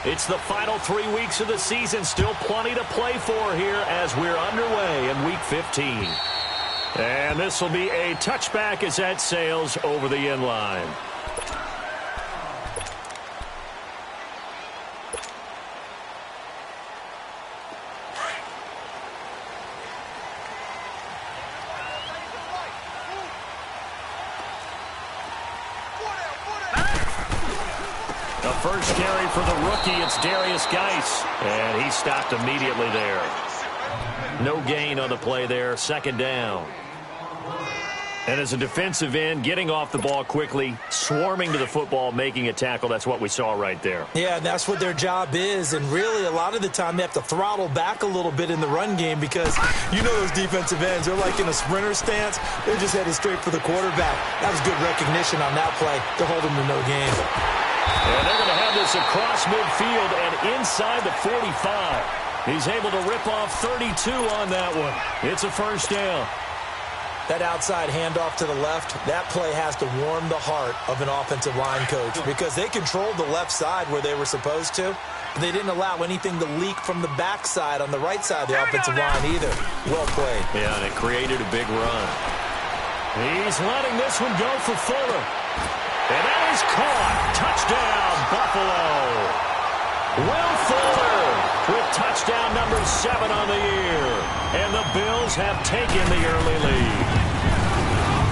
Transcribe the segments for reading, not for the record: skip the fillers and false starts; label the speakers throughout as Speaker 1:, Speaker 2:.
Speaker 1: It's the final 3 weeks of the season. Still plenty to play for here as we're underway in Week 15. And this will be a touchback as that sails over the end line. The first carry for the rookie, it's Darius Geis, and he stopped immediately there. No gain on the play there, second down. And as a defensive end, getting off the ball quickly, swarming to the football, making a tackle, that's what we saw right there.
Speaker 2: Yeah, and that's what their job is, and really a lot of the time they have to throttle back a little bit in the run game because you know those defensive ends, they're like in a sprinter stance, they're just headed straight for the quarterback. That was good recognition on that play to hold them to no gain.
Speaker 1: And they're going to have this across midfield and inside the 45. He's able to rip off 32 on that one. It's a first down.
Speaker 2: That outside handoff to the left, that play has to warm the heart of an offensive line coach because they controlled the left side where they were supposed to. But they didn't allow anything to leak from the backside on the right side of the offensive line either. Well played.
Speaker 1: Yeah, and it created a big run. He's letting this one go for Fuller. And that is caught. Touchdown, Buffalo. Will Fuller with touchdown number 7 on the year. And the Bills have taken the early lead.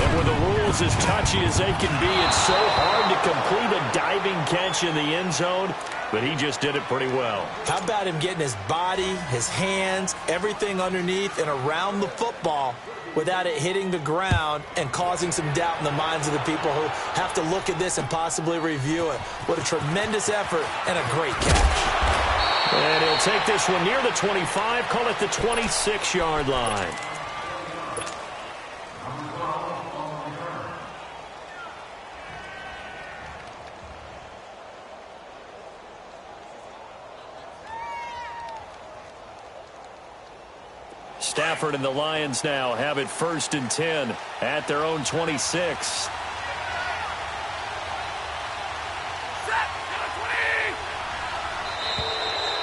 Speaker 1: And with the rules as touchy as they can be, it's so hard to complete a diving catch in the end zone, but he just did it pretty well.
Speaker 2: How about him getting his body, his hands, everything underneath and around the football without it hitting the ground and causing some doubt in the minds of the people who have to look at this and possibly review it. What a tremendous effort and a great catch.
Speaker 1: And he'll take this one near the 25, call it the 26-yard line. Stafford and the Lions now have it 1st and 10 at their own 26.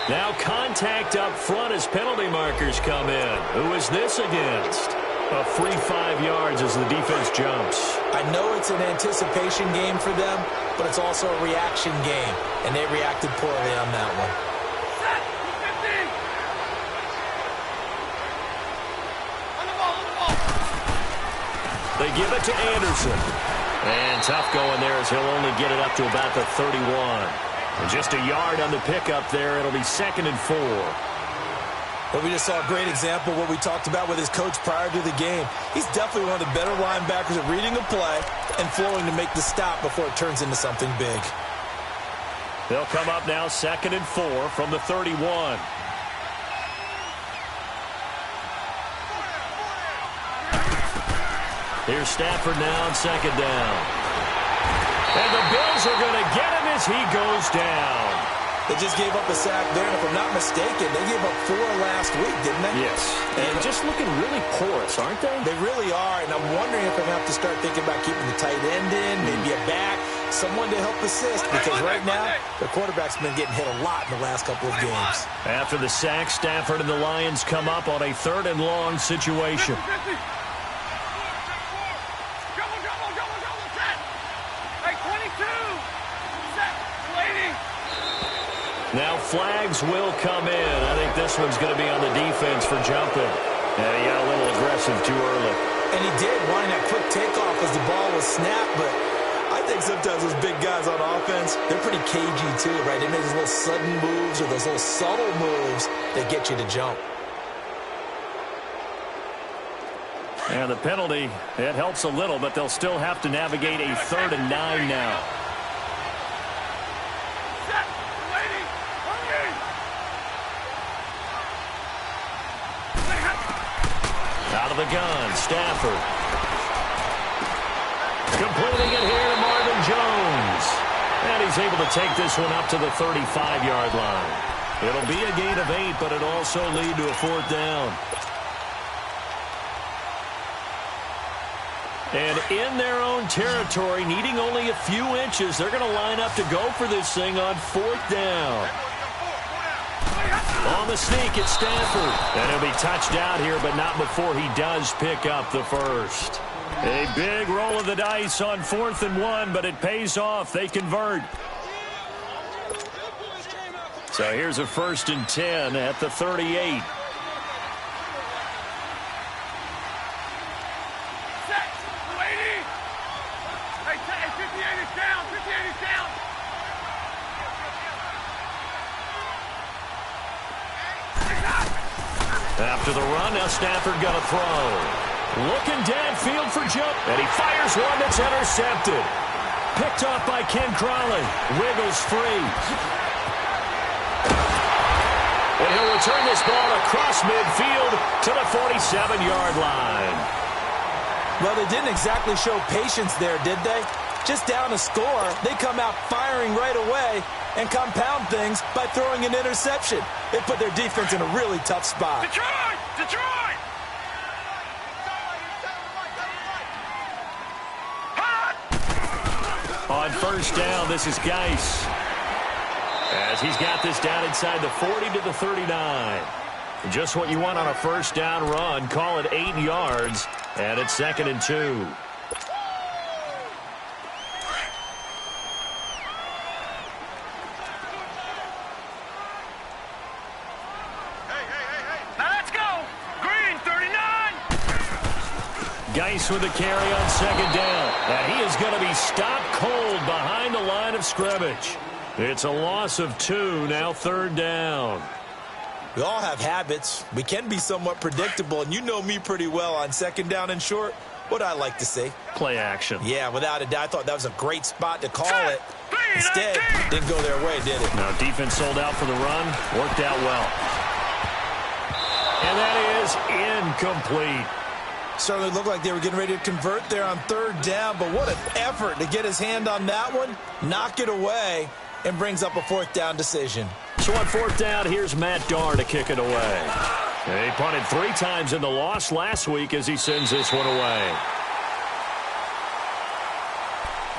Speaker 1: Now contact up front as penalty markers come in. Who is this against? A free 5 yards as the defense jumps.
Speaker 2: I know it's an anticipation game for them, but it's also a reaction game, and they reacted poorly on that one.
Speaker 1: They give it to Anderson. And tough going there as he'll only get it up to about the 31. And just a yard on the pickup there. It'll be 2nd and 4.
Speaker 2: But we just saw a great example of what we talked about with his coach prior to the game. He's definitely one of the better linebackers at reading a play and flowing to make the stop before it turns into something big.
Speaker 1: They'll come up now 2nd and 4 from the 31. Here's Stafford now on 2nd down. And the Bills are going to get him as he goes down.
Speaker 2: They just gave up a sack there, and if I'm not mistaken, they gave up 4 last week, didn't they?
Speaker 1: Yes. And just looking really porous, aren't they?
Speaker 2: They really are, and I'm wondering if I'm going to have to start thinking about keeping the tight end in, maybe a back, someone to help assist, because right now, the quarterback's been getting hit a lot in the last couple of games.
Speaker 1: After the sack, Stafford and the Lions come up on a 3rd and long situation. Now flags will come in. I think this one's going to be on the defense for jumping. And he got a little aggressive too early.
Speaker 2: And he did, wanting that quick takeoff as the ball was snapped. But I think sometimes those big guys on offense, they're pretty cagey too, right? They make those little sudden moves or those little subtle moves that get you to jump.
Speaker 1: And the penalty, it helps a little, but they'll still have to navigate a 3rd and 9 now. Out of the gun, Stafford. Completing it here to Marvin Jones. And he's able to take this one up to the 35-yard line. It'll be a gain of 8, but it'll also lead to a 4th down. And in their own territory, needing only a few inches, they're going to line up to go for this thing on 4th down. On the sneak, it's Stanford. And he'll be touched out here, but not before he does pick up the first. A big roll of the dice on 4th and 1, but it pays off. They convert. So here's a 1st and 10 at the 38. After the run, now Stanford going to throw. Looking downfield for jump, and he fires one that's intercepted. Picked off by Ken Crawley. Wiggles free. And he'll return this ball across midfield to the 47-yard line.
Speaker 2: Well, they didn't exactly show patience there, did they? Just down a score, they come out firing right away and compound things by throwing an interception. They put their defense in a really tough spot.
Speaker 1: Detroit! Detroit! On 1st down, this is Geis. As he's got this down inside the 40 to the 39. Just what you want on a 1st down run. Call it 8 yards. And it's 2nd and 2. Geis with the carry on 2nd down. And he is going to be stopped cold behind the line of scrimmage. It's a loss of 2, now 3rd down.
Speaker 2: We all have habits. We can be somewhat predictable, and you know me pretty well on 2nd down and short. What I like to see?
Speaker 1: Play action.
Speaker 2: Yeah, without a doubt. I thought that was a great spot to call it. Instead, didn't go their way, did it?
Speaker 1: Now, defense sold out for the run. Worked out well. And that is incomplete.
Speaker 2: Certainly looked like they were getting ready to convert there on 3rd down, but what an effort to get his hand on that one, knock it away, and brings up a 4th down decision.
Speaker 1: So on 4th down, here's Matt Darr to kick it away. He punted 3 times in the loss last week as he sends this one away.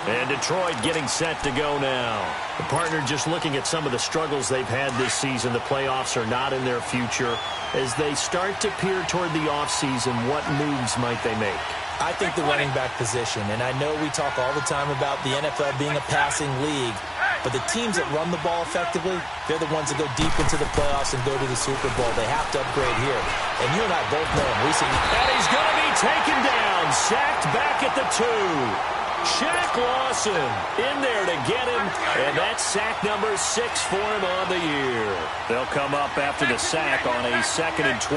Speaker 1: And Detroit getting set to go now. The partner just looking at some of the struggles they've had this season. The playoffs are not in their future. As they start to peer toward the offseason, what moves might they make?
Speaker 2: I think the running back position, and I know we talk all the time about the NFL being a passing league, but the teams that run the ball effectively, they're the ones that go deep into the playoffs and go to the Super Bowl. They have to upgrade here. And you and I both know in recent years.
Speaker 1: And he's going to be taken down, sacked back at the 2. Shaq Lawson in there to get him, and that's sack number 6 for him on the year. They'll come up after the sack on a 2nd and 12.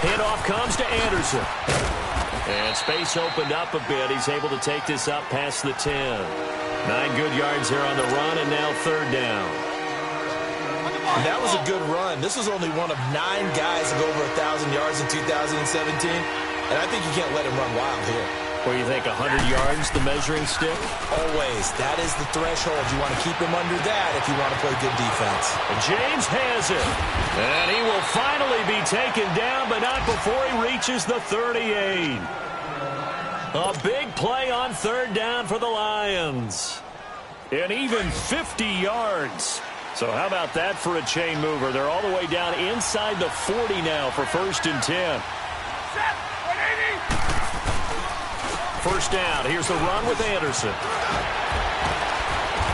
Speaker 1: Handoff comes to Anderson. And space opened up a bit. He's able to take this up past the 10. 9 good yards there on the run, and now 3rd down.
Speaker 2: That was a good run. This was only one of 9 guys to go over 1,000 yards in 2017, and I think you can't let him run wild here.
Speaker 1: What do you think, 100 yards, the measuring stick?
Speaker 2: Always. That is the threshold. You want to keep him under that if you want to play good defense.
Speaker 1: And James has it. And he will finally be taken down, but not before he reaches the 38. A big play on 3rd down for the Lions. And even 50 yards. So how about that for a chain mover? They're all the way down inside the 40 now for 1st and 10. 1st down. Here's the run with Anderson.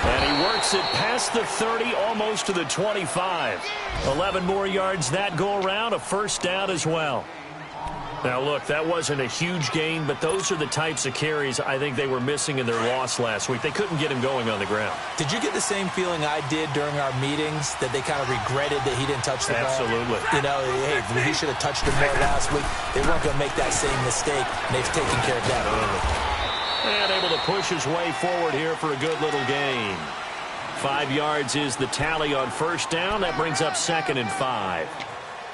Speaker 1: And he works it past the 30, almost to the 25. 11 more yards that go around, a 1st down as well. Now, look, that wasn't a huge gain, but those are the types of carries I think they were missing in their loss last week. They couldn't get him going on the ground.
Speaker 2: Did you get the same feeling I did during our meetings, that they kind of regretted that he didn't touch the ball?
Speaker 1: Absolutely.
Speaker 2: You know, hey, he should have touched him more last week. They weren't going to make that same mistake, and they've taken care of that early.
Speaker 1: And able to push his way forward here for a good little gain. 5 yards is the tally on 1st down. That brings up 2nd and 5.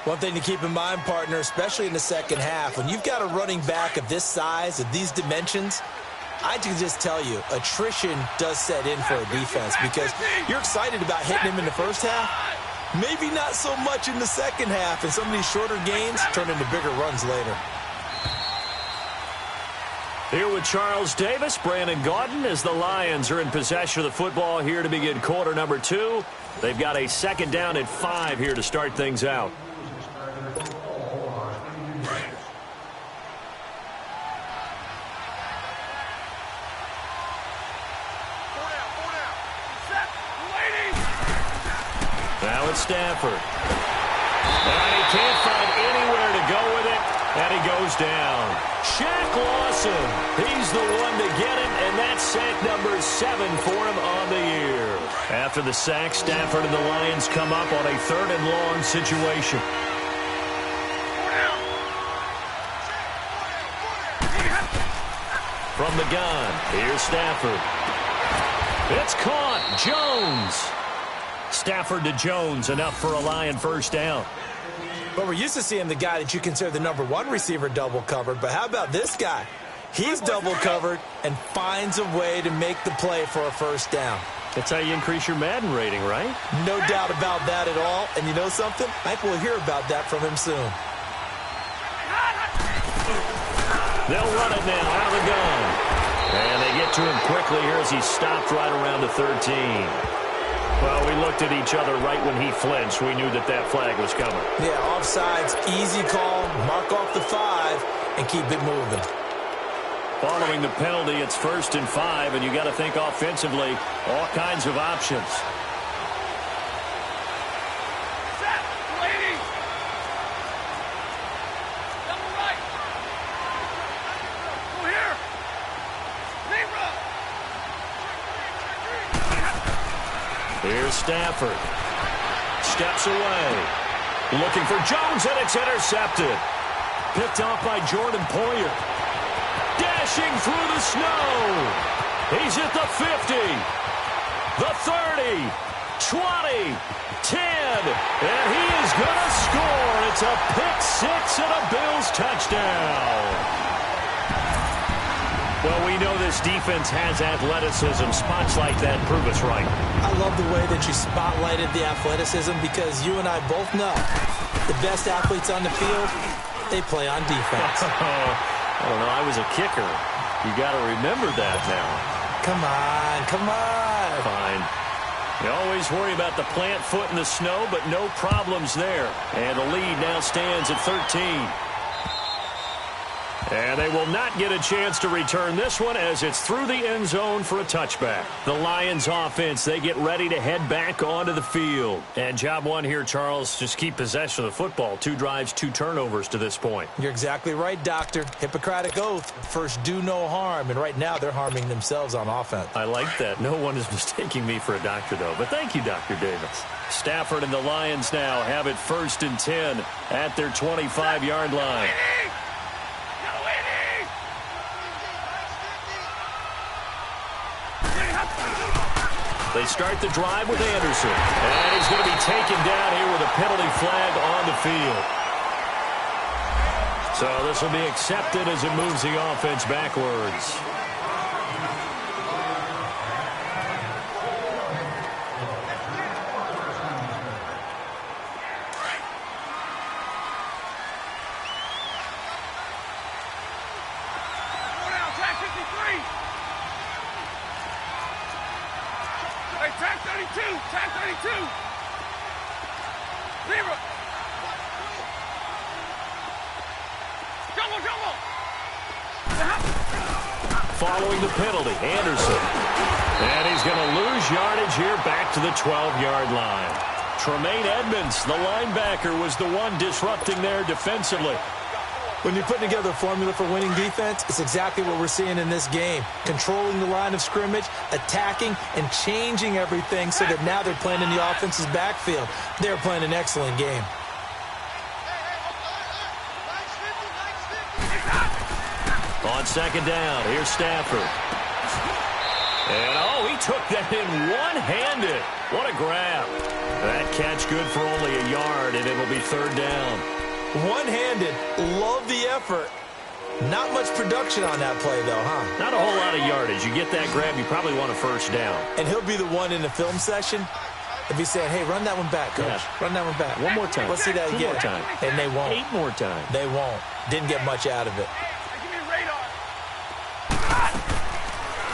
Speaker 2: One thing to keep in mind, partner, especially in the second half, when you've got a running back of this size, of these dimensions, I can just tell you, attrition does set in for a defense because you're excited about hitting him in the first half, maybe not so much in the second half, and some of these shorter gains turn into bigger runs later.
Speaker 1: Here with Charles Davis, Brandon Gaudin, as the Lions are in possession of the football here to begin quarter number 2. They've got a second down at 5 here to start things out. Now it's Stafford. And he can't find anywhere to go with it, and he goes down. Shaq Lawson, he's the one to get him, and that's sack number 7 for him on the year. After the sack, Stafford and the Lions come up on a 3rd and long situation. From the gun, here's Stafford. It's caught. Jones. Stafford to Jones, enough for a Lion first down.
Speaker 2: But we're used to seeing the guy that you consider the number 1 receiver double covered. But how about this guy? He's double covered and finds a way to make the play for a first down.
Speaker 1: That's how you increase your Madden rating, right?
Speaker 2: No doubt about that at all. And you know something? I think we'll hear about that from him soon.
Speaker 1: They'll run it now out of the gun. And they get to him quickly here as he stopped right around the 13. Well, we looked at each other right when he flinched. We knew that that flag was coming.
Speaker 2: Yeah, offsides, easy call, mark off the 5, and keep it moving.
Speaker 1: Following the penalty, it's 1st and 5, and you got to think offensively, all kinds of options.
Speaker 3: Set, ladies. Double right. Go here. Libra.
Speaker 1: Here's Stafford. Steps away. Looking for Jones, and it's intercepted. Picked off by Jordan Poyer. Dashing through the snow. He's at the 50. The 30. 20. 10. And he is going to score. It's a pick 6 and a Bills touchdown. Well, we know this defense has athleticism. Spots like that prove us right.
Speaker 2: I love the way that you spotlighted the athleticism because you and I both know the best athletes on the field, they play on defense.
Speaker 1: I don't know. I was a kicker. You got to remember that now.
Speaker 2: Come on, come on.
Speaker 1: Fine. You always worry about the plant foot in the snow, but no problems there. And the lead now stands at 13. And they will not get a chance to return this one as it's through the end zone for a touchback. The Lions offense, they get ready to head back onto the field. And job 1 here, Charles, just keep possession of the football. 2 drives, 2 turnovers to this point.
Speaker 2: You're exactly right, Doctor. Hippocratic oath. First, do no harm. And right now, they're harming themselves on offense.
Speaker 1: I like that. No one is mistaking me for a doctor, though. But thank you, Dr. Davis. Stafford and the Lions now have it 1st and 10 at their 25-yard line. They start the drive with Anderson. And he's going to be taken down here with a penalty flag on the field. So this will be accepted as it moves the offense backwards.
Speaker 3: Tag 32! Tag 32! Libra! Jumbo! Jumbo!
Speaker 1: Following the penalty, Anderson. And he's going to lose yardage here back to the 12-yard line. Tremaine Edmonds, the linebacker, was the one disrupting there defensively.
Speaker 2: When you're putting together a formula for winning defense, it's exactly what we're seeing in this game. Controlling the line of scrimmage, attacking, and changing everything so that now they're playing in the offense's backfield. They're playing an excellent game.
Speaker 1: On second down, here's Stafford. And, he took that in one-handed. What a grab. That catch good for only a yard, and it'll be 3rd down.
Speaker 2: One-handed. Love the effort. Not much production on that play, though, huh?
Speaker 1: Not a whole lot of yardage. You get that grab, you probably want a 1st down.
Speaker 2: And he'll be the one in the film session if he's saying, hey, run that one back, coach.
Speaker 1: Yeah.
Speaker 2: Run that one back.
Speaker 1: One more time.
Speaker 2: Let's see that again.
Speaker 1: 2 more time.
Speaker 2: And they won't.
Speaker 1: 8 more times.
Speaker 2: They won't. Didn't get much out of it.
Speaker 3: Give me radar.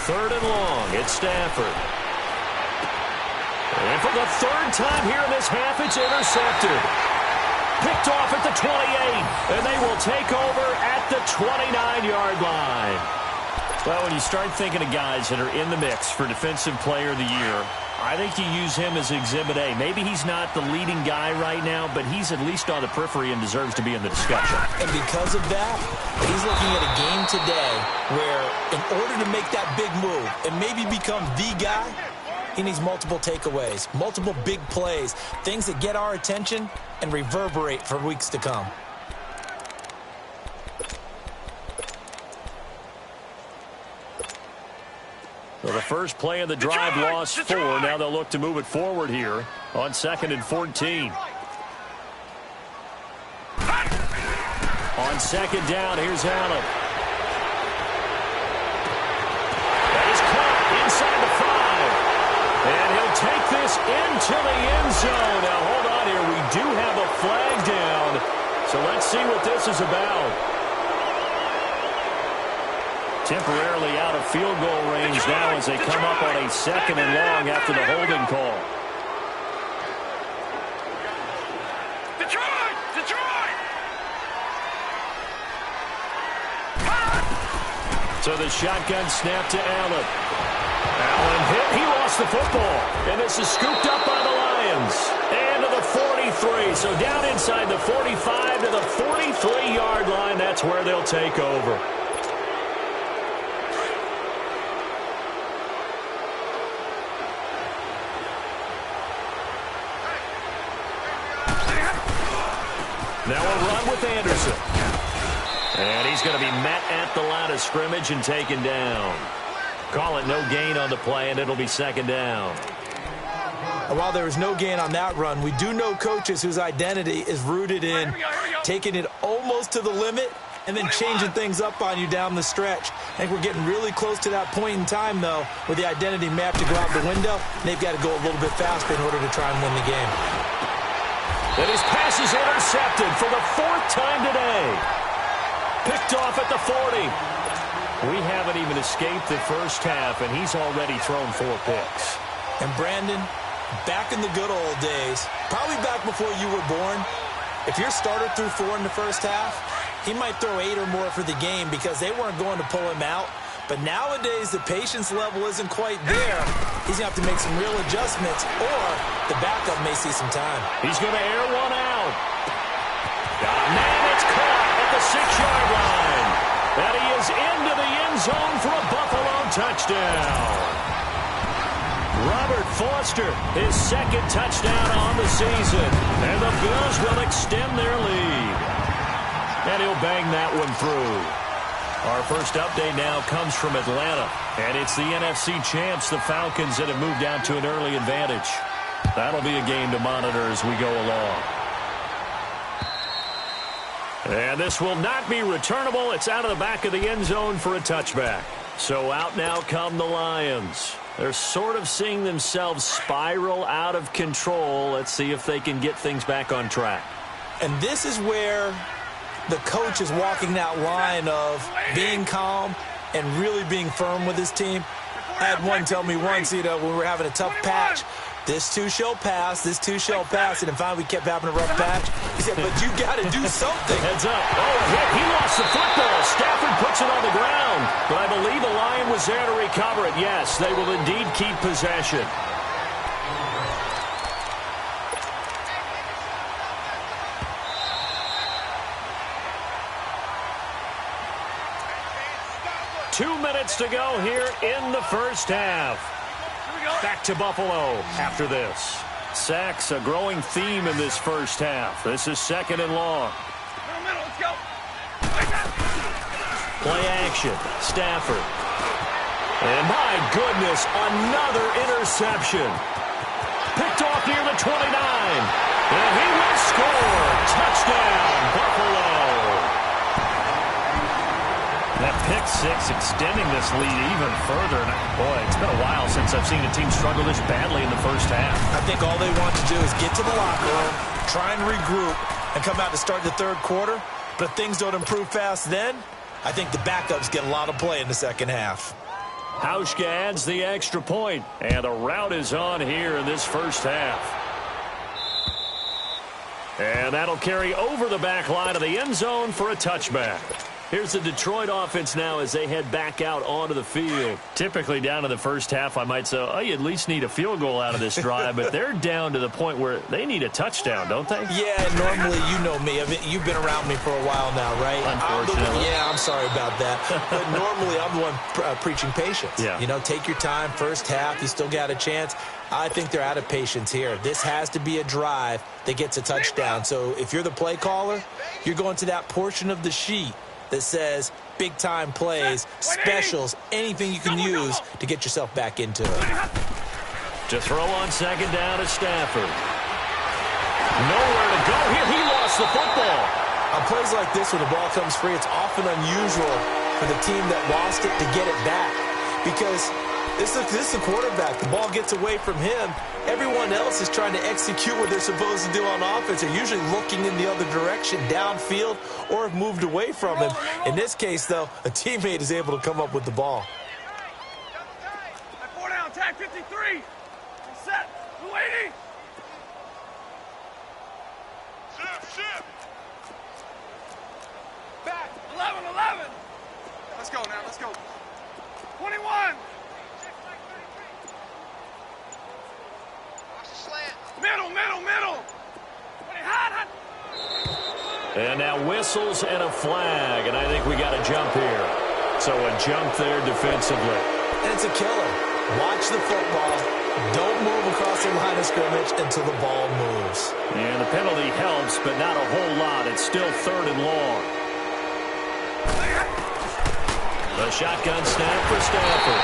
Speaker 1: 3rd and long. It's Stafford. And for the 3rd time here in this half, it's intercepted. Picked off at the 28, and they will take over at the 29-yard line. Well, when you start thinking of guys that are in the mix for Defensive Player of the Year, I think you use him as Exhibit A. Maybe he's not the leading guy right now, but he's at least on the periphery and deserves to be in the discussion.
Speaker 2: And because of that, he's looking at a game today where in order to make that big move and maybe become the guy, he needs multiple takeaways, multiple big plays, things that get our attention and reverberate for weeks to come.
Speaker 1: So the first play of the drive lost 4. Now they'll look to move it forward here on 2nd and 14. On 2nd down, here's Allen. That is caught inside the 5. And he'll take this into the end zone. Now hold on here. We do have a flag down. So let's see what this is about. Temporarily out of field goal range now as they come up on a 2nd and long after the holding call.
Speaker 3: Detroit! Detroit!
Speaker 1: So the shotgun snap to Allen. Allen hit. He lost the football. And this is scooped up by the Lions. And to the 43. So down inside the 45 to the 43-yard line. That's where they'll take over. Now a run with Anderson. And he's going to be met at the line of scrimmage and taken down. Call it no gain on the play, and it'll be 2nd down.
Speaker 2: And while there was no gain on that run, we do know coaches whose identity is rooted in taking it almost to the limit and then changing things up on you down the stretch. I think we're getting really close to that point in time, though, where the identity may have to go out the window. And they've got to go a little bit faster in order to try and win the game.
Speaker 1: And his pass is intercepted for the 4th time today. Picked off at the 40. We haven't even escaped the first half, and he's already thrown 4 picks.
Speaker 2: And Brandon, back in the good old days, probably back before you were born, if your starter threw 4 in the first half, he might throw 8 or more for the game because they weren't going to pull him out. But nowadays, the patience level isn't quite there. He's going to have to make some real adjustments, or the backup may see some time.
Speaker 1: He's going to air one out. Got a man, it's caught at the 6-yard line. And he is into the end zone for a Buffalo touchdown. Robert Foster, his 2nd touchdown on the season. And the Bills will extend their lead. And he'll bang that one through. Our first update now comes from Atlanta, and it's the NFC champs, the Falcons, that have moved down to an early advantage. That'll be a game to monitor as we go along. And this will not be returnable. It's out of the back of the end zone for a touchback. So out now come the Lions. They're sort of seeing themselves spiral out of control. Let's see if they can get things back on track.
Speaker 2: And this is where the coach is walking that line of being calm and really being firm with his team. I had one tell me once, when we were having a tough patch, this too shall pass, this too shall pass, and then finally we kept having a rough patch. He said, but you got to do something.
Speaker 1: Heads up. Oh, a hit. He lost the football. Stafford puts it on the ground. But I believe the Lion was there to recover it. Yes, they will indeed keep possession. Two minutes to go here in the first half. Back to Buffalo after this. Sacks, a growing theme in this first half. This is 2nd and long.
Speaker 3: Middle, let's go.
Speaker 1: Play action. Stafford. And my goodness, another interception. Picked off near the 29. And he will score. Touchdown, Buffalo. That pick 6 extending this lead even further. And boy, it's been a while since I've seen a team struggle this badly in the first half.
Speaker 2: I think all they want to do is get to the locker room, try and regroup, and come out to start the 3rd quarter. But if things don't improve fast then, I think the backups get a lot of play in the 2nd half.
Speaker 1: Hauschka adds the extra point, and the rout is on here in this first half. And that'll carry over the back line of the end zone for a touchback. Here's the Detroit offense now as they head back out onto the field. Typically down in the first half, I might say, oh, you at least need a field goal out of this drive, but they're down to the point where they need a touchdown, don't they?
Speaker 2: Yeah, normally, you know me. I mean, you've been around me for a while now, right?
Speaker 1: Unfortunately.
Speaker 2: I'm sorry about that. But normally, I'm the one preaching patience.
Speaker 1: Yeah.
Speaker 2: You know, take your time. First half, you still got a chance. I think they're out of patience here. This has to be a drive that gets a touchdown. So if you're the play caller, you're going to that portion of the sheet that says big-time plays, specials, anything you can use to get yourself back into it.
Speaker 1: To throw on second down is Stafford. Nowhere to go here. He lost the football.
Speaker 2: On plays like this, when the ball comes free, it's often unusual for the team that lost it to get it back. Because this is a quarterback. The ball gets away from him. Everyone else is trying to execute what they're supposed to do on offense. They're usually looking in the other direction, downfield, or have moved away from him. In this case, though, a teammate is able to come up with the ball.
Speaker 3: 4 down, tag 53. Set. 280. Shift. Back. 11. Let's go now. Let's go. 21. Middle. Hot.
Speaker 1: And now whistles and a flag, and I think we got a jump here. So a jump there defensively.
Speaker 2: And it's a killer. Watch the football. Don't move across the line of scrimmage until the ball moves.
Speaker 1: And the penalty helps, but not a whole lot. It's still 3rd and long. The shotgun snap for Stafford.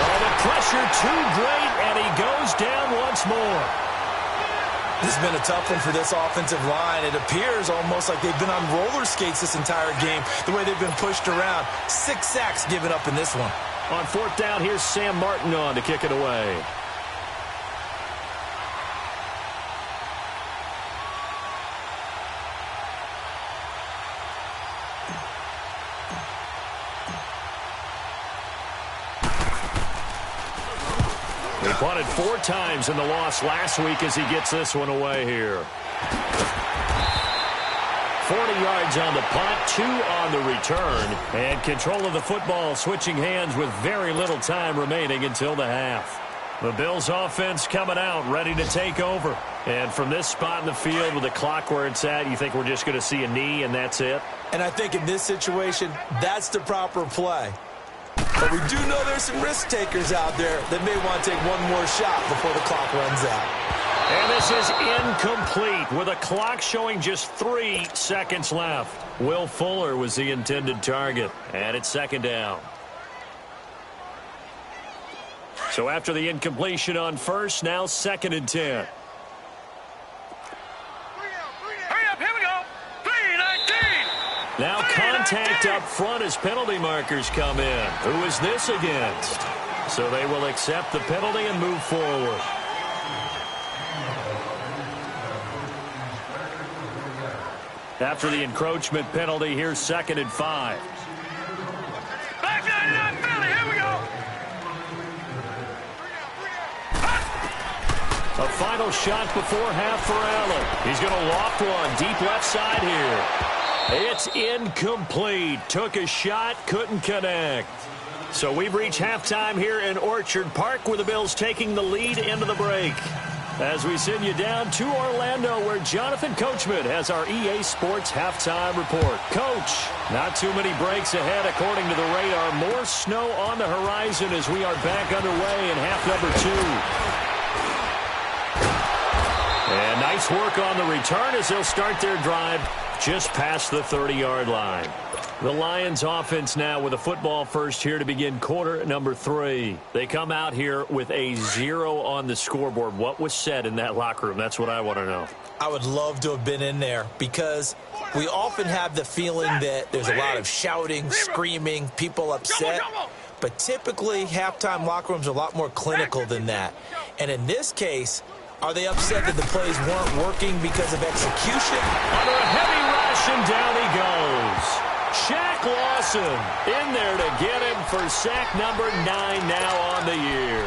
Speaker 1: Oh, the pressure too great, and he goes down once more.
Speaker 2: This has been a tough one for this offensive line. It appears almost like they've been on roller skates this entire game, the way they've been pushed around. 6 sacks given up in this one.
Speaker 1: On 4th down, here's Sam Martin on to kick it away. He punted 4 times in the loss last week as he gets this one away here. 40 yards on the punt, 2 on the return, and control of the football switching hands with very little time remaining until the half. The Bills offense coming out, ready to take over. And from this spot in the field with the clock where it's at, you think we're just going to see a knee and that's it?
Speaker 2: And I think in this situation, that's the proper play. But we do know there's some risk takers out there that may want to take one more shot before the clock runs out.
Speaker 1: And this is incomplete with a clock showing just 3 seconds left. Will Fuller was the intended target, and it's 2nd down. So after the incompletion on first, now 2nd and 10.
Speaker 3: Hurry up, here we go. 3:19.
Speaker 1: Now contact up front as penalty markers come in. Who is this against? So they will accept the penalty and move forward. After the encroachment penalty, here's 2nd and 5.
Speaker 3: Back 99 Philly, here we go.
Speaker 1: A final shot before half for Allen. He's going to loft one deep left side here. It's incomplete. Took a shot, couldn't connect. So we've reached halftime here in Orchard Park with the Bills taking the lead into the break. As we send you down to Orlando where Jonathan Coachman has our EA Sports halftime report. Coach, not too many breaks ahead according to the radar. More snow on the horizon as we are back underway in half number 2. And nice work on the return as they'll start their drive just past the 30-yard line. The Lions offense now with a football first here to begin quarter number 3. They come out here with a 0 on the scoreboard. What was said in that locker room? That's what I want to know.
Speaker 2: I would love to have been in there because we often have the feeling that there's a lot of shouting, screaming, people upset. But typically, halftime locker rooms are a lot more clinical than that. And in this case, are they upset that the plays weren't working because of execution?
Speaker 1: Under a heavy rush, and down he goes. Shaq Lawson in there to get him for sack number 9 now on the year.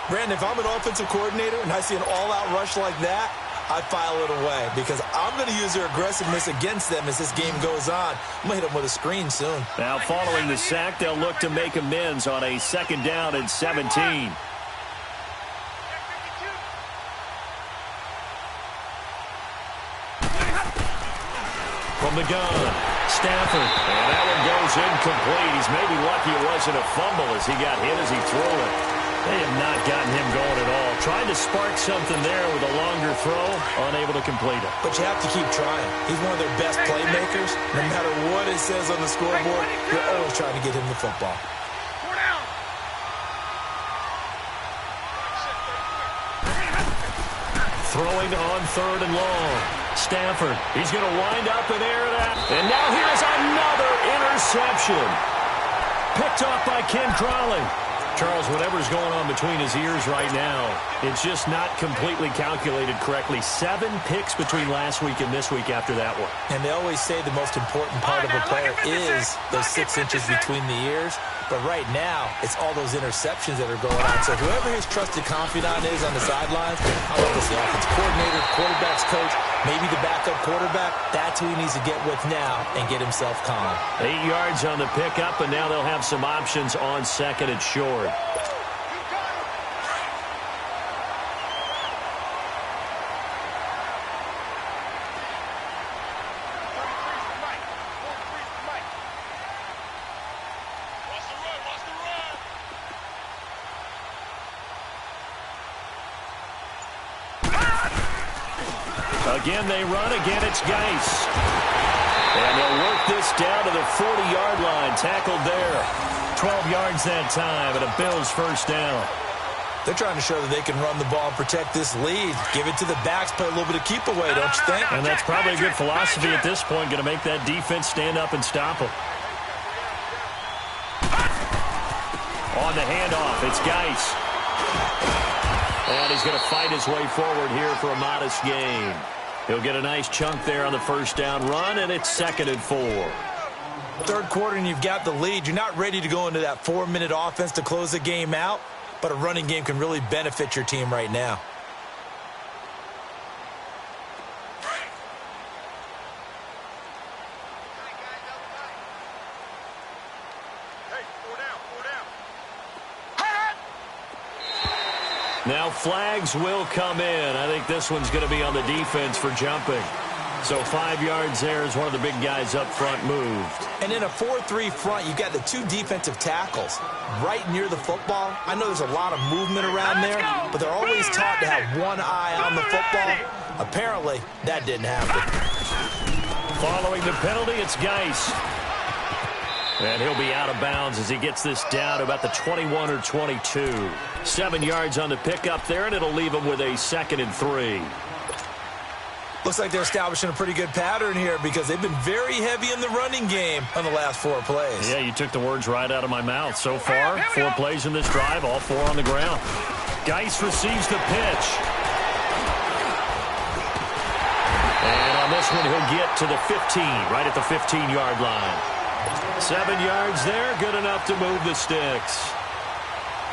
Speaker 2: Brandon, if I'm an offensive coordinator and I see an all-out rush like that, I file it away because I'm going to use their aggressiveness against them as this game goes on. I'm going to hit them with a screen soon.
Speaker 1: Now, following the sack, they'll look to make amends on a 2nd down and 17. From the gun, Stafford, and that one goes incomplete. He's maybe lucky it wasn't a fumble as he got hit as he threw it. They have not gotten him going at all. Tried to spark something there with a longer throw, unable to complete it.
Speaker 2: But you have to keep trying. He's one of their best playmakers. No matter what it says on the scoreboard, you're always trying to get him the football.
Speaker 1: Throwing on 3rd and long. Stafford, he's going to wind up and air that. And now here's another interception. Picked off by Ken Crawley. Charles, whatever's going on between his ears right now, it's just not completely calculated correctly. 7 picks between last week and this week after that one.
Speaker 2: And they always say the most important part of a player is those 6 inches between the ears. But right now, it's all those interceptions that are going on. So whoever his trusted confidant is on the sidelines, I don't know if it's the offensive coordinator, quarterback's coach, maybe the backup quarterback, that's who he needs to get with now and get himself calm.
Speaker 1: 8 yards on the pickup, and now they'll have some options on 2nd and short. Again, they run. Again, it's Geis. And they'll work this down to the 40-yard line. Tackled there. 12 yards that time, and a Bills first down.
Speaker 2: They're trying to show that they can run the ball and protect this lead. Give it to the backs, play a little bit of keep away, don't you think?
Speaker 1: And that's probably a good philosophy at this point, going to make that defense stand up and stop them. On the handoff, it's Geis. And he's going to fight his way forward here for a modest gain. He'll get a nice chunk there on the first down run, and it's 2nd and 4.
Speaker 2: 3rd quarter, and you've got the lead. You're not ready to go into that 4-minute offense to close the game out, but a running game can really benefit your team right now.
Speaker 1: Now flags will come in. I think this one's going to be on the defense for jumping. So 5 yards there as one of the big guys up front moved. And in a 4-3 front, you've got the 2 defensive tackles right near the football. I know there's a lot of movement around there, but they're always taught to have one eye on the football. Apparently, that didn't happen. Following the penalty, it's Geis. And he'll be out of bounds as he gets this down to about the 21 or 22. 7 yards on the pickup there, and it'll leave him with a 2nd and 3. Looks like they're establishing a pretty good pattern here because they've been very heavy in the running game on the last 4 plays. Yeah, you took the words right out of my mouth. So far, 4 plays in this drive, all 4 on the ground. Geis receives the pitch. And on this one, he'll get to the 15, right at the 15-yard line. 7 yards there, good enough to move the sticks.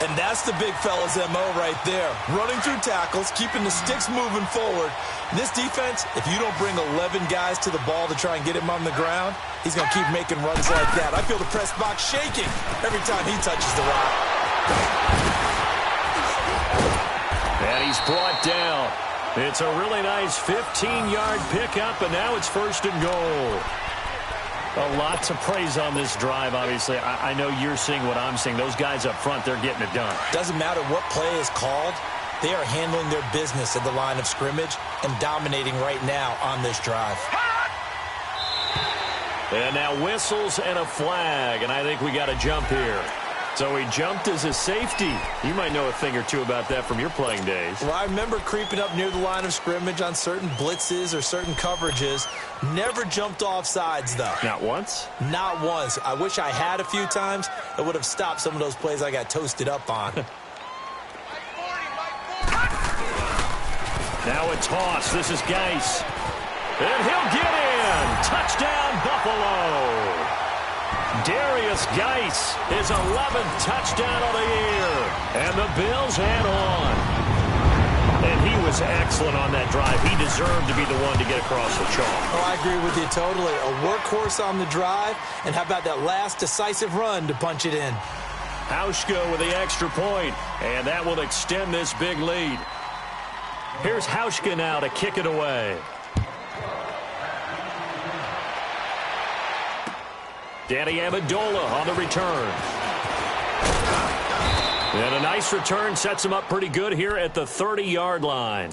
Speaker 1: And that's the big fella's MO right there. Running through tackles, keeping the sticks moving forward. This defense, if you don't bring 11 guys to the ball to try and get him on the ground, he's going to keep making runs like that. I feel the press box shaking every time he touches the rock. And he's brought down. It's a really nice 15-yard pickup, and now it's 1st and goal. A lot to praise on this drive, obviously. I know you're seeing what I'm seeing. Those guys up front, they're getting it done. Doesn't matter what play is called. They are handling their business at the line of scrimmage and dominating right now on this drive. And now whistles and a flag, and I think we got a jump here. So he jumped as a safety. You might know a thing or two about that from your playing days. Well, I remember creeping up near the line of scrimmage on certain blitzes or certain coverages. Never jumped off sides, though. Not once? Not once. I wish I had a few times. It would have stopped some of those plays I got toasted up on. Now a toss. This is Geis. And he'll get in. Touchdown, Buffalo. Darius Geis, his 11th touchdown of the year. And the Bills add on. And he was excellent on that drive. He deserved to be the one to get across the chalk.
Speaker 2: Oh, I agree with you totally. A workhorse on the drive. And how about that last decisive run to punch it in?
Speaker 1: Hauschka with the extra point, and that will extend this big lead. Here's Hauschka now to kick it away. Danny Amendola on the return. And a nice return sets him up pretty good here at the 30-yard line.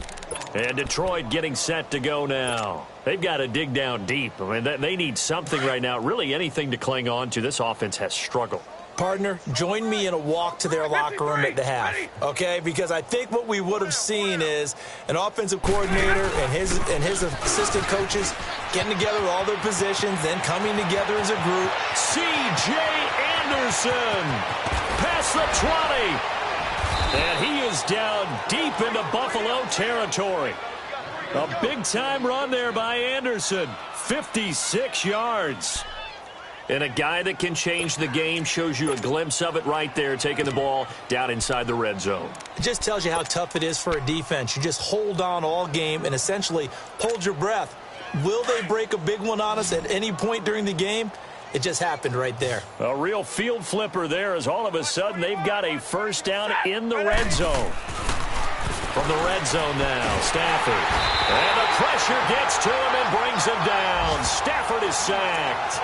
Speaker 1: And Detroit getting set to go now. They've got to dig down deep. I mean, they need something right now, really anything to cling on to. This offense has struggled.
Speaker 2: Partner, join me in a walk to their locker room at the half, okay? Because I think what we would have seen is an offensive coordinator and his assistant coaches getting together with all their positions, then coming together as a group.
Speaker 1: C.J. Anderson past the 20. And he is down deep into Buffalo territory. A big-time run there by Anderson. 56 yards. And a guy that can change the game, shows you a glimpse of it right there, taking the ball down inside the red zone.
Speaker 2: It just tells you how tough it is for a defense. You just hold on all game and essentially hold your breath. Will they break a big one on us at any point during the game? It just happened right there.
Speaker 1: A real field flipper there as all of a sudden they've got a first down in the red zone. From the red zone now, Stafford. And the pressure gets to him and brings him down. Stafford is sacked.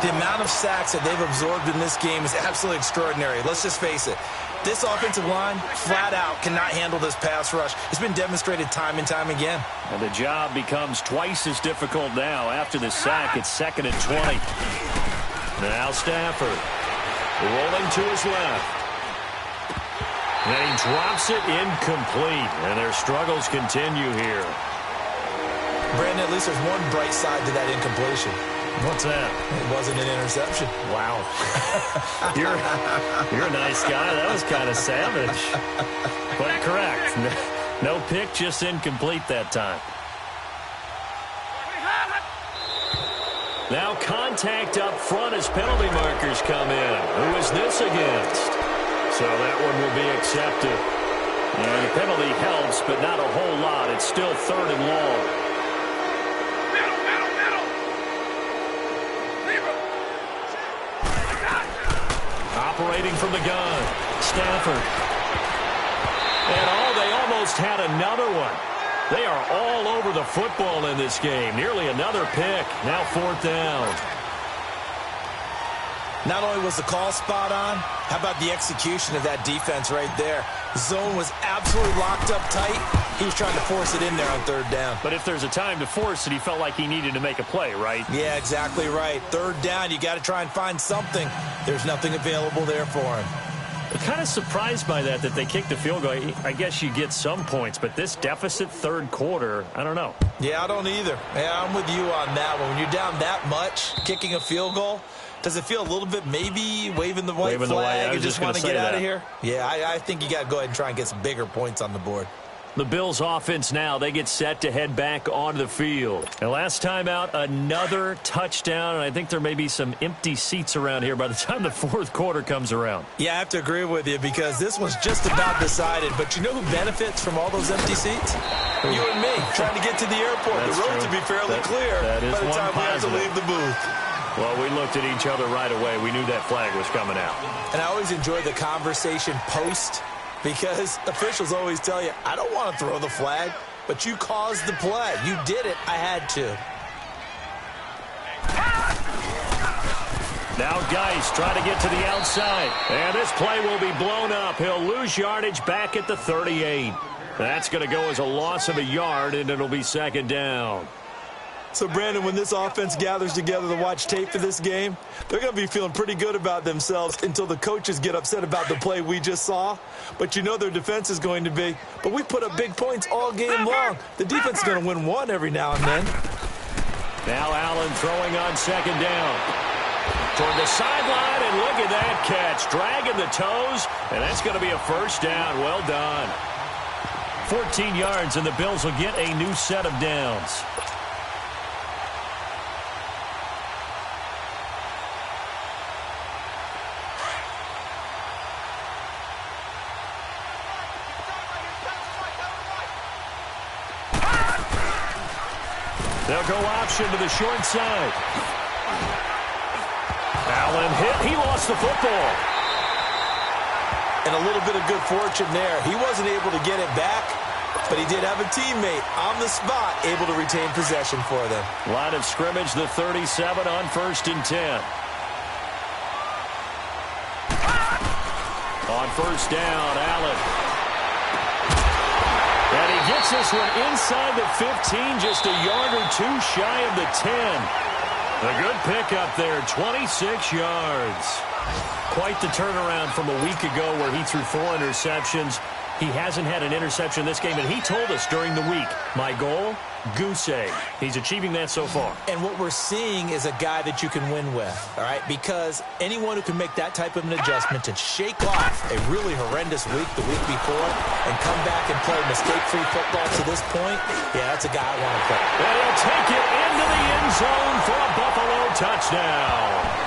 Speaker 2: The amount of sacks that they've absorbed in this game is absolutely extraordinary. Let's just face it. This offensive line, flat out, cannot handle this pass rush. It's been demonstrated time and time again.
Speaker 1: And the job becomes twice as difficult now. After the sack, it's 2nd and 20. Now Stafford rolling to his left. And he drops it incomplete. And their struggles continue here.
Speaker 2: Brandon, at least there's one bright side to that incompletion.
Speaker 1: What's that?
Speaker 2: It wasn't an interception.
Speaker 1: Wow. You're a nice guy. That was kind of savage. But correct. No pick, just incomplete that time. Now contact up front as penalty markers come in. Who is this against? So that one will be accepted. And the penalty helps, but not a whole lot. It's still 3rd and long. Operating from the gun, Stafford. And they almost had another one. They are all over the football in this game. Nearly another pick. Now 4th down.
Speaker 2: Not only was the call spot on, how about the execution of that defense right there? The zone was absolutely locked up tight. He was trying to force it in there on 3rd down.
Speaker 1: But if there's a time to force it, he felt like he needed to make a play, right?
Speaker 2: Yeah, exactly right. 3rd down, you got to try and find something. There's nothing available there for him.
Speaker 1: I'm kind of surprised by that they kicked the field goal. I guess you get some points, but this deficit 3rd quarter, I don't know.
Speaker 2: Yeah, I don't either. Yeah, I'm with you on that one. When you're down that much, kicking a field goal, does it feel a little bit maybe waving the white flag and just want to get out of here? Yeah, I think you got to go ahead and try and get some bigger points on the board.
Speaker 1: The Bills offense now, they get set to head back onto the field. And last time out, another touchdown, and I think there may be some empty seats around here by the time the 4th quarter comes around.
Speaker 2: Yeah, I have to agree with you because this was just about decided. But you know who benefits from all those empty seats? You and me, trying to get to the airport.
Speaker 1: That's
Speaker 2: the road
Speaker 1: true.
Speaker 2: to be fairly clear
Speaker 1: by the time
Speaker 2: we have to leave the booth.
Speaker 1: Well, we looked at each other right away. We knew that flag was coming out.
Speaker 2: And I always enjoy the conversation post because officials always tell you, I don't want to throw the flag, but you caused the play. You did it. I had to.
Speaker 1: Now Geis trying to get to the outside. And this play will be blown up. He'll lose yardage back at the 38. That's going to go as a loss of a yard, and it'll be 2nd down.
Speaker 2: So, Brandon, when this offense gathers together to watch tape for this game, they're going to be feeling pretty good about themselves until the coaches get upset about the play we just saw. But you know their defense is going to be. But we put up big points all game long. The defense is going to win one every now and then.
Speaker 1: Now Allen throwing on 2nd down. Toward the sideline, and look at that catch. Dragging the toes, and that's going to be a 1st down. Well done. 14 yards, and the Bills will get a new set of downs. They'll go option to the short side. Allen hit. He lost the football.
Speaker 2: And a little bit of good fortune there. He wasn't able to get it back, but he did have a teammate on the spot able to retain possession for them.
Speaker 1: Line of scrimmage, the 37 on 1st and 10. On 1st down, Allen. And he gets this one inside the 15, just a yard or two shy of the 10. A good pickup there, 26 yards. Quite the turnaround from a week ago where he threw 4 interceptions. He hasn't had an interception this game, and he told us during the week, my goal, goose egg. He's achieving that so far.
Speaker 2: And what we're seeing is a guy that you can win with, all right? Because anyone who can make that type of an adjustment and shake off a really horrendous week the week before and come back and play mistake-free football to this point, yeah, that's a guy I want to play.
Speaker 1: And he'll take it into the end zone for a Buffalo touchdown.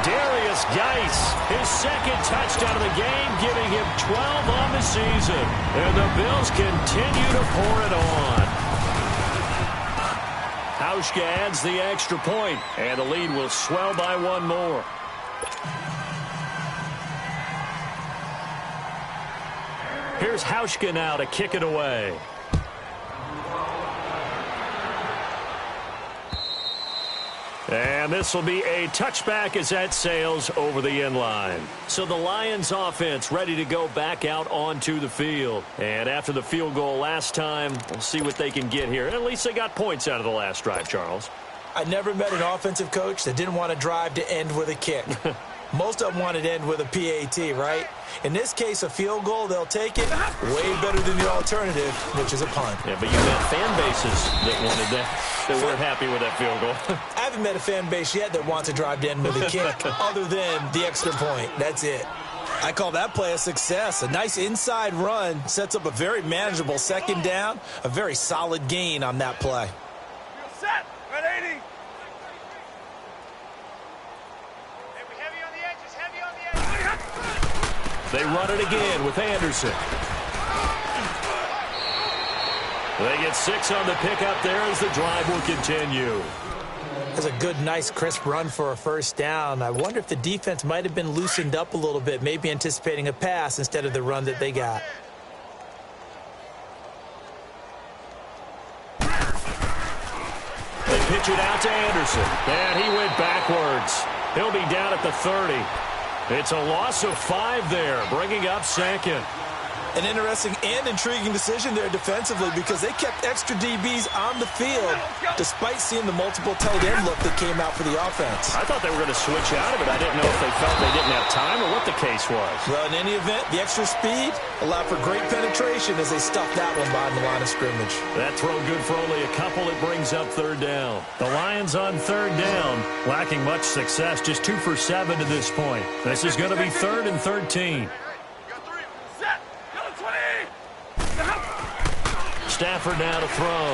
Speaker 1: Darius Geis, his second touchdown of the game, giving him 12 on the season. And the Bills continue to pour it on. Hauschka adds the extra point, and the lead will swell by 1 more. Here's Hauschka now to kick it away. And this will be a touchback as that sails over the end line. So the Lions offense ready to go back out onto the field. And after the field goal last time, we'll see what they can get here. At least they got points out of the last drive, Charles.
Speaker 2: I never met an offensive coach that didn't want to drive to end with a kick. Most of them wanted to end with a PAT, right? In this case, a field goal, they'll take it way better than the alternative, which is a punt.
Speaker 1: Yeah, but you met fan bases that wanted that, that weren't happy with that field goal.
Speaker 2: I haven't met a fan base yet that wants to drive to end with a kick other than the extra point. That's it. I call that play a success. A nice inside run sets up a very manageable 2nd down, a very solid gain on that play.
Speaker 3: Set. Red 80.
Speaker 1: They run it again with Anderson. They get 6 on the pickup there as the drive will continue.
Speaker 2: That's a good, nice, crisp run for a 1st down. I wonder if the defense might have been loosened up a little bit, maybe anticipating a pass instead of the run that they got.
Speaker 1: They pitch it out to Anderson. And he went backwards. He'll be down at the 30. It's a loss of 5 there, bringing up 2nd.
Speaker 2: An interesting and intriguing decision there defensively because they kept extra DBs on the field despite seeing the multiple tight end look that came out for the offense.
Speaker 1: I thought they were going to switch out of it. I didn't know if they felt they didn't have time or what the case was.
Speaker 2: Well, in any event, the extra speed allowed for great penetration as they stuffed that one behind the line of scrimmage.
Speaker 1: That throw good for only a couple. It brings up 3rd down. The Lions on 3rd down, lacking much success, just 2 for 7 to this point. This is going to be 3rd and 13. Stafford now to throw.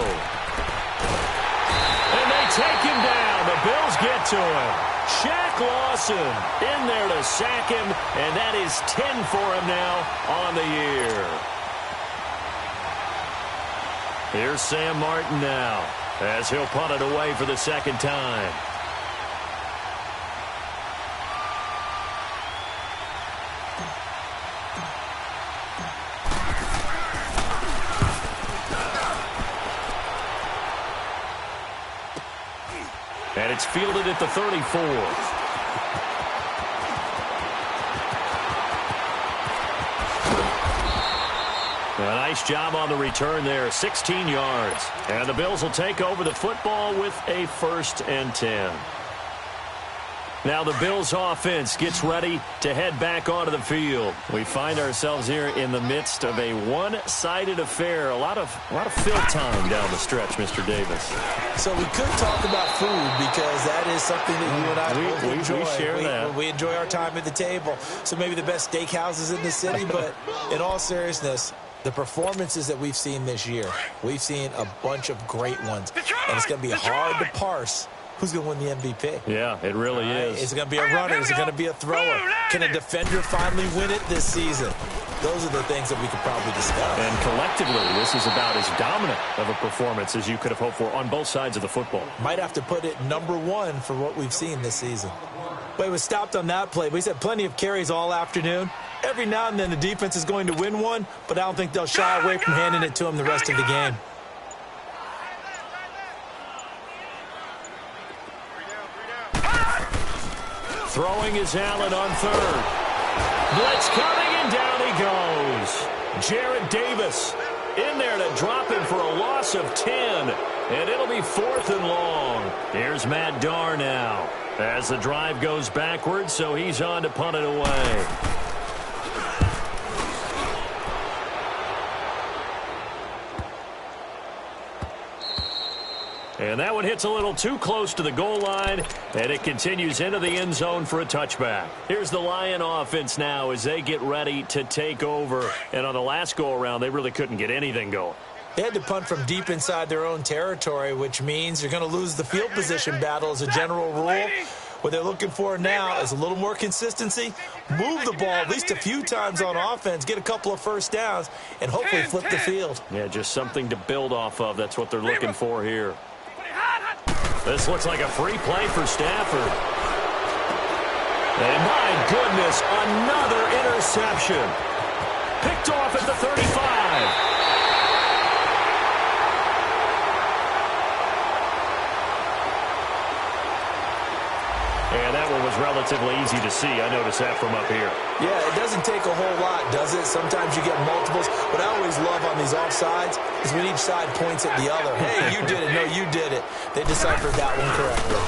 Speaker 1: And they take him down. The Bills get to him. Shaq Lawson in there to sack him, and that is 10 for him now on the year. Here's Sam Martin now as he'll punt it away for the 2nd time. And it's fielded at the 34. A nice job on the return there, 16 yards. And the Bills will take over the football with a 1st and 10. Now the Bills offense gets ready to head back onto the field. We find ourselves here in the midst of a one-sided affair. A lot of fill time down the stretch, Mr. Davis.
Speaker 2: So we could talk about food because that is something that you and I enjoy.
Speaker 1: We share that.
Speaker 2: We enjoy our time at the table. So maybe the best steakhouses in the city, but in all seriousness, the performances that we've seen this year, we've seen a bunch of great ones. And it's going to be hard to parse who's going to win the MVP.
Speaker 1: Yeah, it really is.
Speaker 2: Is it going to be a runner? Is it going to be a thrower? Can a defender finally win it this season? Those are the things that we could probably discuss.
Speaker 1: And collectively, this is about as dominant of a performance as you could have hoped for on both sides of the football.
Speaker 2: Might have to put it #1 for what we've seen this season. But he was stopped on that play. But he's had plenty of carries all afternoon. Every now and then the defense is going to win one, but I don't think they'll shy away from handing it to him the rest of the game.
Speaker 1: Throwing is Allen on third. Blitz coming, and down he goes. Jarrett Davis in there to drop him for a loss of 10. And it'll be 4th and long. Here's Matt Darr now as the drive goes backwards, so he's on to punt it away. And that one hits a little too close to the goal line, and it continues into the end zone for a touchback. Here's the Lion offense now as they get ready to take over. And on the last go-around, they really couldn't get anything going.
Speaker 2: They had to punt from deep inside their own territory, which means you're going to lose the field position battle as a general rule. What they're looking for now is a little more consistency, move the ball at least a few times on offense, get a couple of first downs, and hopefully flip the field.
Speaker 1: Yeah, just something to build off of. That's what they're looking for here. This looks like a free play for Stafford. And my goodness, another interception. Picked off at the 35. And that one was relatively easy to see. I noticed that from up here.
Speaker 2: Yeah, it doesn't take a whole lot, does it? Sometimes you get multiples. What I always love on these offsides is when each side points at the other. Hey, you did it. No, you did it. They deciphered that one correctly.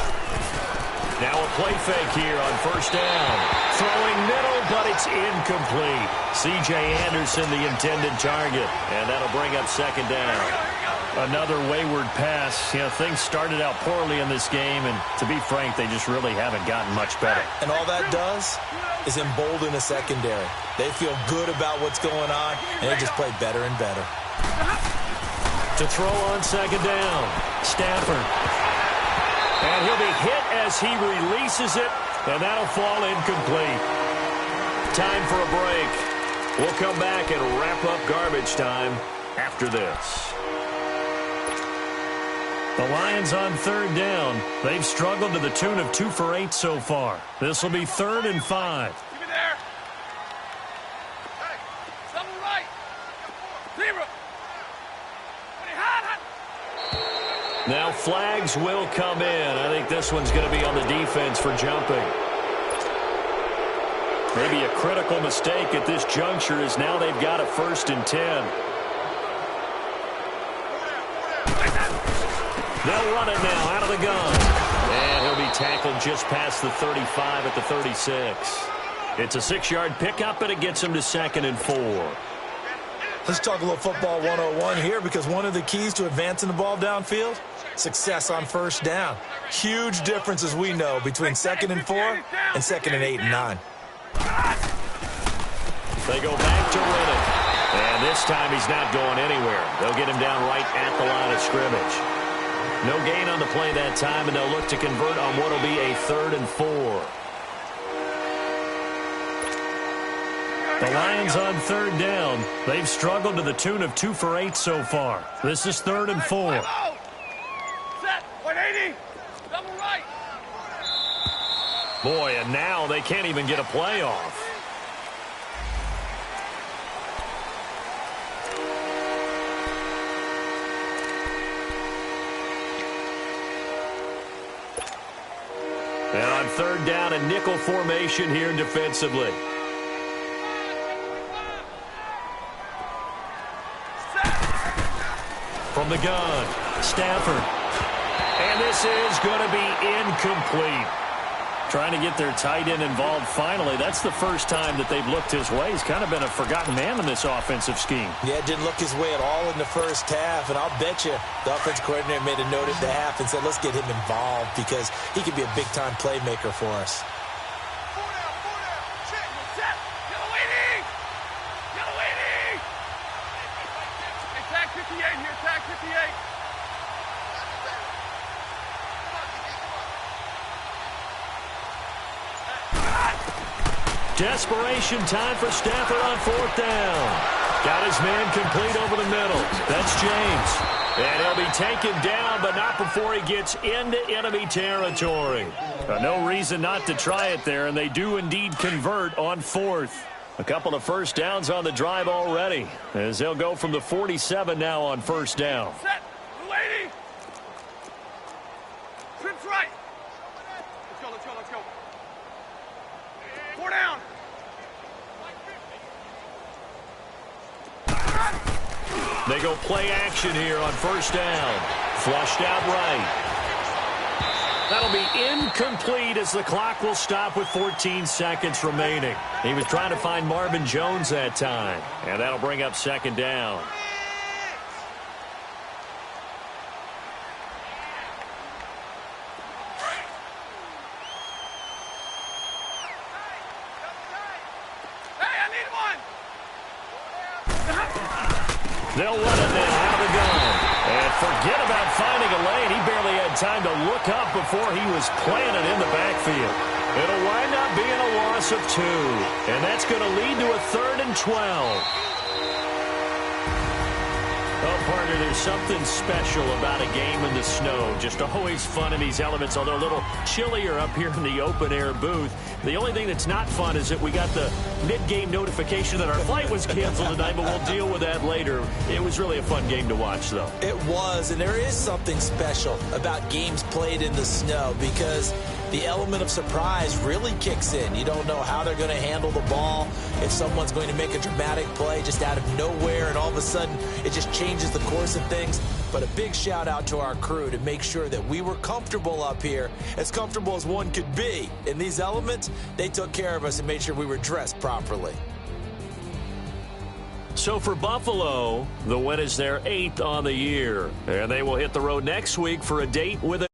Speaker 1: Now a play fake here on first down. Throwing middle, but it's incomplete. C.J. Anderson, the intended target. And that'll bring up second down. Another wayward pass. You know, things started out poorly in this game, and to be frank, they just really haven't gotten much better.
Speaker 2: And all that does is embolden a secondary. They feel good about what's going on, and they just play better and better.
Speaker 1: To throw on second down, Stafford. And he'll be hit as he releases it, and that'll fall incomplete. Time for a break. We'll come back and wrap up garbage time after this. The Lions on third down. They've struggled to the tune of 2 for 8 so far. This will be 3rd and 5.
Speaker 3: Keep it there. Hey, double right. 0.
Speaker 1: Now flags will come in. I think this one's going to be on the defense for jumping. Maybe a critical mistake at this juncture is now they've got a 1st and 10. They'll run it now out of the gun. And he'll be tackled just past the 35 at the 36. It's a 6-yard pickup, and it gets him to 2nd and 4.
Speaker 2: Let's talk a little football 101 here, because one of the keys to advancing the ball downfield, success on first down. Huge difference, as we know, between 2nd and 4 and 2nd and 8 and 9.
Speaker 1: They go back to Riddick. And this time he's not going anywhere. They'll get him down right at the line of scrimmage. No gain on the play that time, and they'll look to convert on what will be a 3rd and 4. The Lions on third down. They've struggled to the tune of 2 for 8 so far. This is 3rd and 4.
Speaker 3: Set. 180. Double right.
Speaker 1: Boy, and now they can't even get a play off. And on third down, a nickel formation here defensively. From the gun, Stafford. And this is going to be incomplete. Trying to get their tight end involved finally. That's the first time that they've looked his way. He's kind of been a forgotten man in this offensive scheme.
Speaker 2: Yeah, didn't look his way at all in the first half. And I'll bet you the offensive coordinator made a note at the half and said, let's get him involved, because he could be a big-time playmaker for us.
Speaker 3: Tag 58 here, tag 58.
Speaker 1: Desperation time for Stafford on 4th down. Got his man complete over the middle. That's James. And he'll be taken down, but not before he gets into enemy territory. No reason not to try it there, and they do indeed convert on 4th. A couple of first downs on the drive already, as they'll go from the 47 now on 1st down.
Speaker 3: Set. Lady. Trips right. Let's go, let's go, let's go. 4 down.
Speaker 1: They go play action here on 1st down. Flushed out right. That'll be incomplete as the clock will stop with 14 seconds remaining. He was trying to find Marvin Jones that time. And that'll bring up 2nd down. They'll run it then out of the gun. And forget about finding a lane. He barely had time to look up before he was planted in the backfield. It'll wind up being a loss of 2. And that's going to lead to a 3rd and 12. Oh, partner, there's something special about a game in the snow. Just always fun in these elements, although a little chillier up here in the open-air booth. The only thing that's not fun is that we got the mid-game notification that our flight was canceled tonight, but we'll deal with that later. It was really a fun game to watch, though.
Speaker 2: It was, and there is something special about games played in the snow because the element of surprise really kicks in. You don't know how they're going to handle the ball, if someone's going to make a dramatic play just out of nowhere, and all of a sudden it just changes the course of things. But a big shout out to our crew to make sure that we were comfortable up here, as comfortable as one could be. In these elements, they took care of us and made sure we were dressed properly.
Speaker 1: So for Buffalo, the win is their 8th on the year. And they will hit the road next week for a date with a